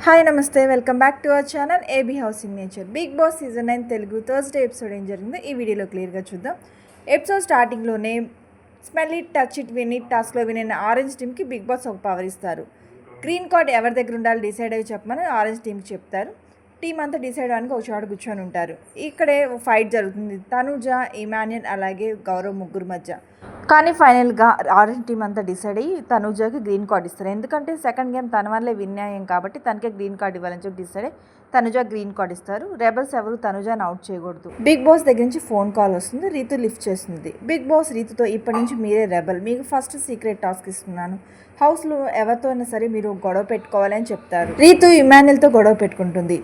Hi namaste, welcome back to our channel AB housing nature. Bigg Boss season 9 Telugu Thursday episode ఏం జరిగిందో ఈ వీడియోలో క్లియర్గా చూద్దాం. ఎపిసోడ్ స్టార్టింగ్లోనే smell it, touch it, win it టాస్క్లో విన్ ఆరెంజ్ టీమ్కి బిగ్ బాస్ ఒక పవర్ ఇస్తారు. గ్రీన్ కార్డ్ ఎవరి దగ్గర ఉండాలి డిసైడ్ అయ్యి చెప్పమని ఆరెంజ్ టీమ్కి చెప్తారు. టీం అంతా డిసైడ్ అవ్వడానికి ఒక చోట కూర్చొని ఉంటారు. ఇక్కడే ఫైట్ జరుగుతుంది తనుజ, ఇమాన్యుయల్ అలాగే గౌరవ్ ముగ్గురు మధ్య. కానీ ఫైనల్గా ఆరెంజ్ టీం అంతా డిసైడ్ అయ్యి తనుజకి గ్రీన్ కార్డ్ ఇస్తారు. ఎందుకంటే సెకండ్ గేమ్ తన వల్లే విన్ అయ్యాం కాబట్టి తనకే గ్రీన్ కార్డ్ ఇవ్వాలని చెప్పి డిసైడ్ అయ్యి తనుజ గ్రీన్ కార్డ్ ఇస్తారు. రెబల్స్ ఎవరు తనుజని అవుట్ చేయకూడదు. బిగ్ బాస్ దగ్గర నుంచి ఫోన్ కాల్ వస్తుంది. రీతు లిఫ్ట్ చేస్తుంది. బిగ్ బాస్ రీతుతో ఇప్పటి నుంచి మీరే రెబల్, మీకు ఫస్ట్ సీక్రెట్ టాస్క్ ఇస్తున్నాను, హౌస్లో ఎవరితో అయినా సరే మీరు గొడవ పెట్టుకోవాలని చెప్తారు. రీతు ఇమాన్యుయల్తో గొడవ పెట్టుకుంటుంది.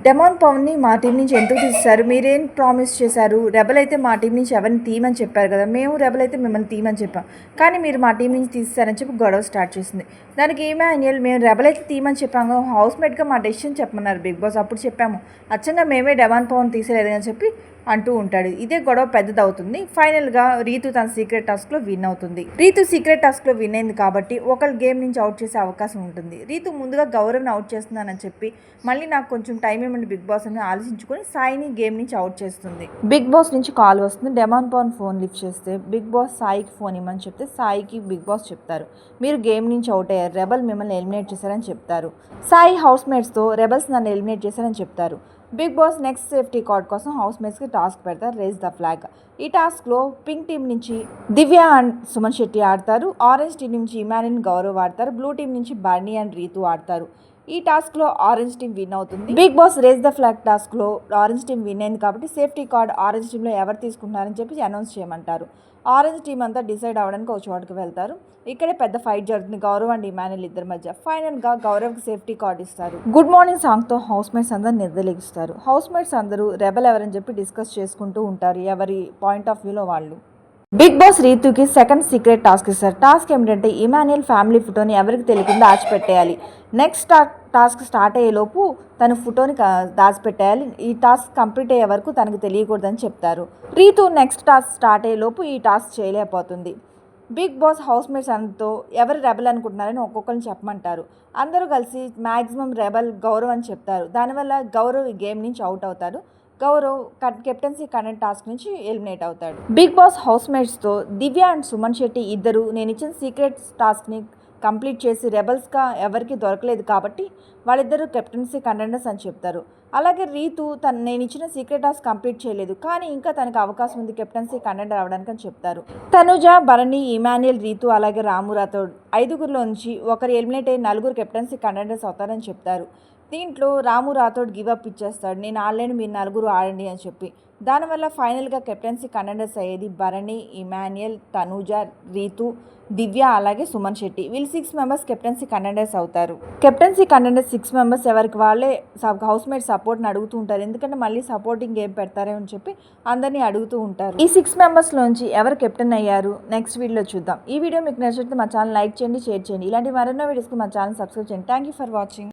డెమాన్ పవన్ని మా టీం నుంచి ఎందుకు తీస్తారు, మీరేం ప్రామిస్ చేశారు, రెబల్ అయితే మా టీం నుంచి ఎవరిని తీయమని చెప్పారు కదా, మేము రెబల్ అయితే మిమ్మల్ని తీయమని చెప్పాం, కానీ మీరు మా టీం నుంచి తీస్తారని చెప్పి గొడవ స్టార్ట్ చేసింది. దానికి ఇమాన్యుయల్, మేము రెబల్ అయితే తీయమని చెప్పాము, హౌస్మేట్గా మా డెసిషన్ చెప్పమన్నారు బిగ్ బాస్, అప్పుడు చెప్పాము, అచ్చంగా మేమే డెమాన్ పవన్ తీసేలేదు అని చెప్పి అంటూ ఉంటాడు. ఇదే గొడవ పెద్దదవుతుంది. ఫైనల్గా రీతు తన సీక్రెట్ టాస్క్లో విన్ అవుతుంది. రీతు సీక్రెట్ టాస్క్లో విన్ అయింది కాబట్టి ఒకళ్ళు గేమ్ నుంచి అవుట్ చేసే అవకాశం ఉంటుంది. రీతు ముందుగా గౌరవ్ని అవుట్ చేస్తున్నానని చెప్పి మళ్ళీ నాకు కొంచెం టైం ఇవ్వండి బిగ్ బాస్ అని ఆలోచించుకొని సాయిని గేమ్ నుంచి అవుట్ చేస్తుంది. బిగ్ బాస్ నుంచి కాల్ వస్తుంది. డెమాన్ పవన్ ఫోన్ లిఫ్ట్ చేస్తే బిగ్ బాస్ సాయికి ఫోన్ ఇవ్వమని చెప్తే సాయికి బిగ్ బాస్ చెప్తారు, మీరు గేమ్ నుంచి అవుట్ అయ్యారు, రెబల్ మిమ్మల్ని ఎలిమినేట్ చేశారని చెప్తారు. సాయి హౌస్ మేట్స్తో రెబల్స్ నన్ను ఎలిమినేట్ చేశారని చెప్తారు. Bigg Boss next safety card కోసం హౌస్ మేట్స్కి టాస్క్ పెడతారు, రేజ్ ద ఫ్లాగ్. ఈ టాస్క్లో పింక్ టీం నుంచి దివ్య అండ్ సుమన్ శెట్టి ఆడతారు. ఆరెంజ్ టీం నుంచి ఇమాన్యుయల్, గౌరవ్ ఆడతారు. బ్లూ టీం నుంచి బర్నీ అండ్ రీతు ఆడతారు. ఈ టాస్క్లో ఆరెంజ్ టీం విన్ అవుతుంది. Bigg Boss raise the flag టాస్క్లో ఆరెంజ్ టీం విన్ అయింది కాబట్టి సేఫ్టీ కార్డ్ ఆరెంజ్ టీంలో ఎవరు తీసుకుంటున్నారని చెప్పి అనౌన్స్ చేయమంటారు. ఆరెంజ్ టీం అంతా డిసైడ్ అవ్వడానికి ఒక చోటుకు వెళ్తారు. ఇక్కడే పెద్ద ఫైట్ జరుగుతుంది గౌరవ్ అండ్ ఇమాన్యుయల్ ఇద్దరి మధ్య. ఫైనల్గా గౌరవ్కి సేఫ్టీ కార్డ్ ఇస్తారు. గుడ్ మార్నింగ్ సాంగ్తో హౌస్ మేట్స్ అందరూ నిద్రలేగిస్తారు. హౌస్ మేట్స్ అందరూ రెబల్ ఎవరని చెప్పి డిస్కస్ చేసుకుంటూ ఉంటారు, ఎవరి పాయింట్ ఆఫ్ వ్యూలో వాళ్ళు. బిగ్ బాస్ రీతుకి సెకండ్ సీక్రెట్ టాస్క్ ఇస్తారు. టాస్క్ ఏమిటంటే ఇమాన్యుయల్ ఫ్యామిలీ ఫోటోని ఎవరికి తెలియకుండా దాచిపెట్టేయాలి. నెక్స్ట్ టాస్క్ స్టార్ట్ అయ్యేలోపు తన ఫోటోని దాచిపెట్టేయాలి. ఈ టాస్క్ కంప్లీట్ అయ్యే వరకు తనకు తెలియకూడదని చెప్తారు. రీతు నెక్స్ట్ టాస్క్ స్టార్ట్ అయ్యేలోపు ఈ టాస్క్ చేయలేకపోతుంది. బిగ్ బాస్ హౌస్ మేట్స్ అందరితో ఎవరు రెబల్ అనుకుంటున్నారని ఒక్కొక్కరిని చెప్పమంటారు. అందరూ కలిసి మ్యాక్సిమం రెబల్ గౌరవ్ అని చెప్తారు. దానివల్ల గౌరవ్ ఈ గేమ్ నుంచి అవుట్ అవుతారు. గౌరవ్ కెప్టెన్సీ కంటెంట్ టాస్క్ నుంచి ఎలిమినేట్ అవుతాడు. బిగ్ బాస్ హౌస్ మేట్స్తో దివ్య అండ్ సుమన్ శెట్టి ఇద్దరు నేను ఇచ్చిన సీక్రెట్ టాస్క్ని కంప్లీట్ చేసి రెబల్స్గా ఎవరికి దొరకలేదు కాబట్టి వాళ్ళిద్దరూ కెప్టెన్సీ కంటెండర్స్ అని చెప్తారు. అలాగే రీతు నేను ఇచ్చిన సీక్రెట్ టాస్క్ కంప్లీట్ చేయలేదు కానీ ఇంకా తనకు అవకాశం ఉంది కెప్టెన్సీ కంటెండర్ అవ్వడానికి అని చెప్తారు. తనుజ, భరణి, ఇమాన్యుయల్, రీతు అలాగే రాము రాథోడ్ ఐదుగురిలో నుంచి ఒకరు ఎలిమినేట్ అయ్యి నలుగురు కెప్టెన్సీ కంటెండర్స్ అవుతారని చెప్తారు. దీంట్లో రాము రాథోడ్ గివప్ ఇచ్చేస్తాడు, నేను ఆడలేను మీరు నలుగురు ఆడండి అని చెప్పి. దానివల్ల ఫైనల్గా కెప్టెన్సీ కంటెండర్స్ అయ్యేది భరణి, ఇమాన్యుయల్, తనుజ, రీతు, దివ్య అలాగే సుమన్ శెట్టి. వీళ్ళు 6 మెంబర్స్ కెప్టెన్సీ కంటెండర్స్ అవుతారు. కెప్టెన్సీ కంటెండర్స్ 6 మెంబర్స్ ఎవరికి వాళ్ళే హౌస్ మేట్ సపోర్ట్ని అడుగుతూ ఉంటారు. ఎందుకంటే మళ్ళీ సపోర్టింగ్ గేమ్ పెడతారే అని చెప్పి అందరినీ అడుగుతూ ఉంటారు. ఈ 6 మెంబర్స్లోంచి ఎవరు కెప్టెన్ అయ్యారు నెక్స్ట్ వీడియోలో చూద్దాం. ఈ వీడియో మీకు నచ్చితే మా ఛానల్ లైక్ చేయండి, షేర్ చేయండి. ఇలాంటి మరెన్నో వీడియోస్కి మా ఛానల్ సబ్స్క్రైబ్ చేయండి. Thank you for watching.